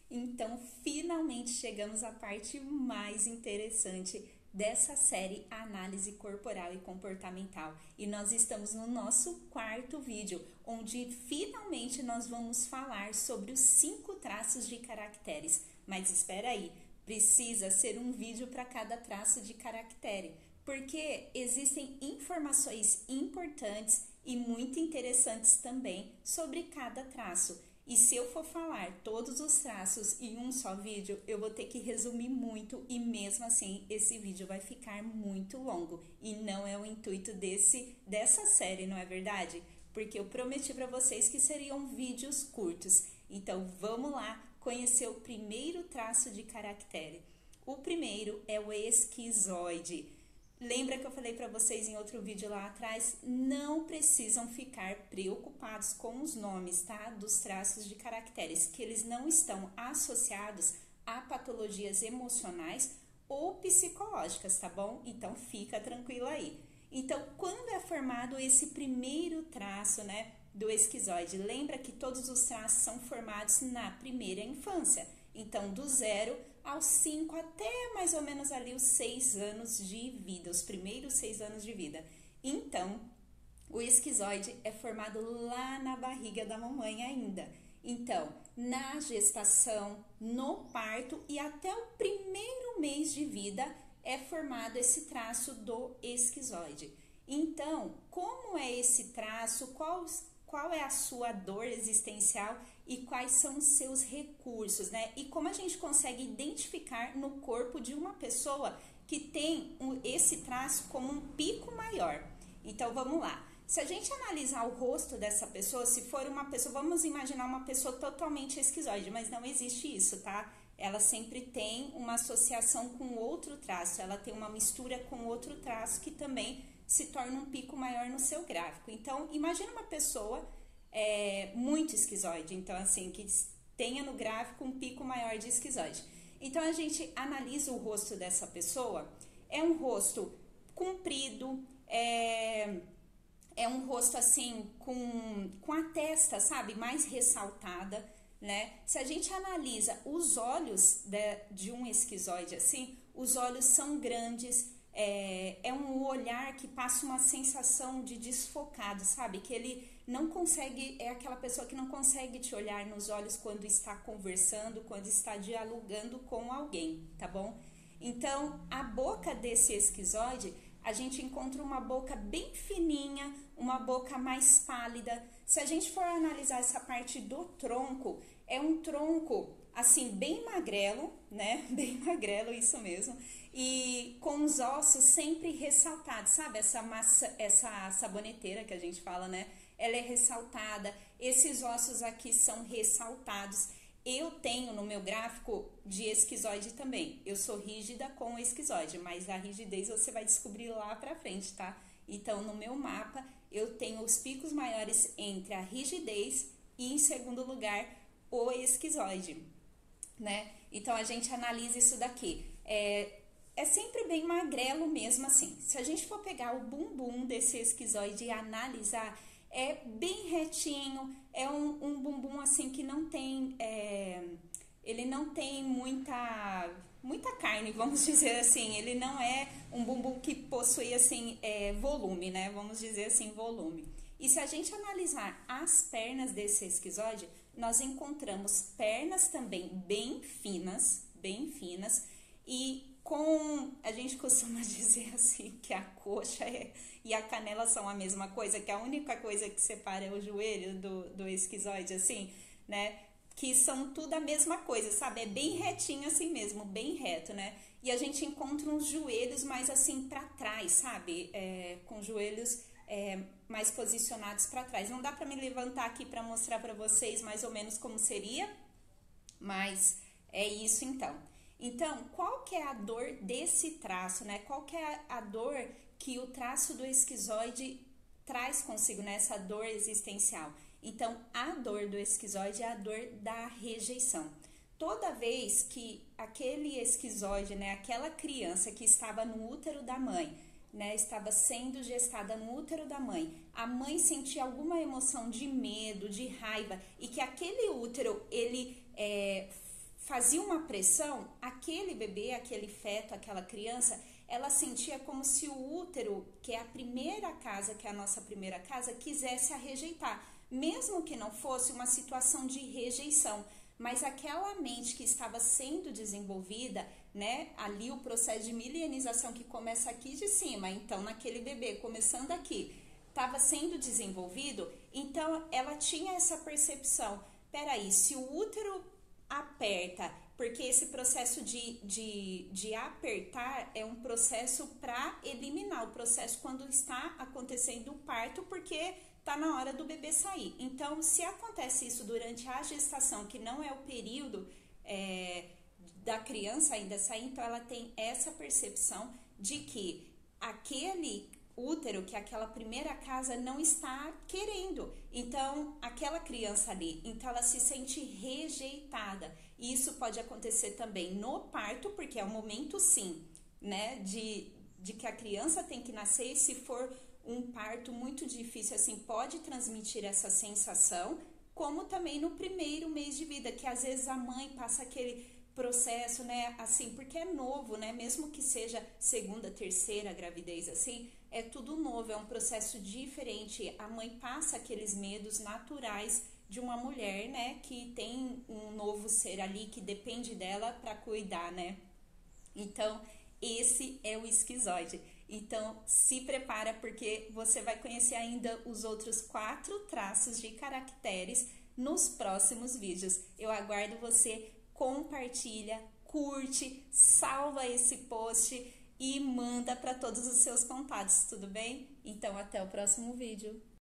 Então, finalmente chegamos à parte mais interessante dessa série Análise Corporal e Comportamental. E nós estamos no nosso quarto vídeo, onde finalmente nós vamos falar sobre os 5 traços de caracteres. Mas espera aí, precisa ser um vídeo para cada traço de caractere, porque existem informações importantes e muito interessantes também sobre cada traço. E se eu for falar todos os traços em um só vídeo, eu vou ter que resumir muito e mesmo assim esse vídeo vai ficar muito longo. E não é o intuito dessa série, não é verdade? Porque eu prometi para vocês que seriam vídeos curtos. Então vamos lá conhecer o primeiro traço de caractere. O primeiro é o esquizoide. Lembra que eu falei para vocês em outro vídeo lá atrás? Não precisam ficar preocupados com os nomes, tá? Dos traços de caracteres, que eles não estão associados a patologias emocionais ou psicológicas, tá bom? Então fica tranquilo aí. Então, quando é formado esse primeiro traço, né, do esquizoide? Lembra que todos os traços são formados na primeira infância. Então, do 0 aos 5 até mais ou menos ali os 6 anos de vida, os primeiros 6 anos de vida. Então, o esquizoide é formado lá na barriga da mamãe ainda. Então, na gestação, no parto e até o primeiro mês de vida é formado esse traço do esquizoide. Então, como é esse traço? Qual é a sua dor existencial e quais são os seus recursos, né? E como a gente consegue identificar no corpo de uma pessoa que tem esse traço como um pico maior. Então, vamos lá. Se a gente analisar o rosto dessa pessoa, se for uma pessoa, vamos imaginar uma pessoa totalmente esquizoide, mas não existe isso, tá? Ela sempre tem uma associação com outro traço, ela tem uma mistura com outro traço que também se torna um pico maior no seu gráfico. Então, imagina uma pessoa muito esquizoide, então assim, que tenha no gráfico um pico maior de esquizoide. Então, a gente analisa o rosto dessa pessoa, é um rosto comprido, é um rosto assim, com a testa, sabe, mais ressaltada, né? Se a gente analisa os olhos de um esquizoide assim, os olhos são grandes, é um olhar que passa uma sensação de desfocado, sabe? Que ele não consegue, é aquela pessoa que não consegue te olhar nos olhos quando está conversando, quando está dialogando com alguém, tá bom? Então, a boca desse esquizoide, a gente encontra uma boca bem fininha, uma boca mais pálida. Se a gente for analisar essa parte do tronco, é um tronco assim bem magrelo, né? Bem magrelo, isso mesmo. E com os ossos sempre ressaltados, sabe? Essa saboneteira que a gente fala, né? Ela é ressaltada. Esses ossos aqui são ressaltados. Eu tenho no meu gráfico de esquizoide também. Eu sou rígida com esquizoide, mas a rigidez você vai descobrir lá pra frente, tá? Então, no meu mapa, eu tenho os picos maiores entre a rigidez e, em segundo lugar, o esquizoide, né? Então, a gente analisa isso daqui. É sempre bem magrelo mesmo assim. Se a gente for pegar o bumbum desse esquizoide e analisar, é bem retinho, é um bumbum assim que não tem, ele não tem muita carne, vamos dizer assim. Ele não é um bumbum que possui assim volume, né? Vamos dizer assim, volume. E se a gente analisar as pernas desse esquizoide, nós encontramos pernas também bem finas, e a gente costuma dizer assim que a coxa e a canela são a mesma coisa, que a única coisa que separa é o joelho do esquizoide, assim, né? Que são tudo a mesma coisa, sabe? É bem retinho assim mesmo, bem reto, né? E a gente encontra uns joelhos mais assim pra trás, sabe? Com joelhos mais posicionados pra trás. Não dá pra me levantar aqui pra mostrar pra vocês mais ou menos como seria, mas é isso então. Então, qual que é a dor desse traço, né? Qual que é a dor que o traço do esquizoide traz consigo, né? Essa dor existencial. Então, a dor do esquizoide é a dor da rejeição. Toda vez que aquele esquizoide, né, aquela criança que estava no útero da mãe, né, estava sendo gestada no útero da mãe, a mãe sentia alguma emoção de medo, de raiva, e que aquele útero, ele fazia uma pressão, aquele bebê, aquele feto, aquela criança, ela sentia como se o útero, que é a primeira casa, que é a nossa primeira casa, quisesse a rejeitar, mesmo que não fosse uma situação de rejeição, mas aquela mente que estava sendo desenvolvida, né, ali o processo de milenização que começa aqui de cima, então naquele bebê, começando aqui, estava sendo desenvolvido, então ela tinha essa percepção, peraí, se o útero aperta, porque esse processo de apertar é um processo para eliminar o processo quando está acontecendo o parto, porque está na hora do bebê sair. Então, se acontece isso durante a gestação, que não é o período da criança ainda sair, então ela tem essa percepção de que aquele útero, que aquela primeira casa não está querendo, então aquela criança ali, então ela se sente rejeitada, e isso pode acontecer também no parto, porque é o momento sim, né, de que a criança tem que nascer, e se for um parto muito difícil, assim, pode transmitir essa sensação, como também no primeiro mês de vida, que às vezes a mãe passa aquele processo, né, assim, porque é novo, né, mesmo que seja segunda, terceira gravidez, assim, é tudo novo, é um processo diferente, a mãe passa aqueles medos naturais de uma mulher, né, que tem um novo ser ali, que depende dela para cuidar, né, então, esse é o esquizoide. Então, se prepara, porque você vai conhecer ainda os outros 4 traços de caracteres nos próximos vídeos. Eu aguardo você, compartilha, curte, salva esse post e manda para todos os seus contatos, tudo bem? Então, até o próximo vídeo.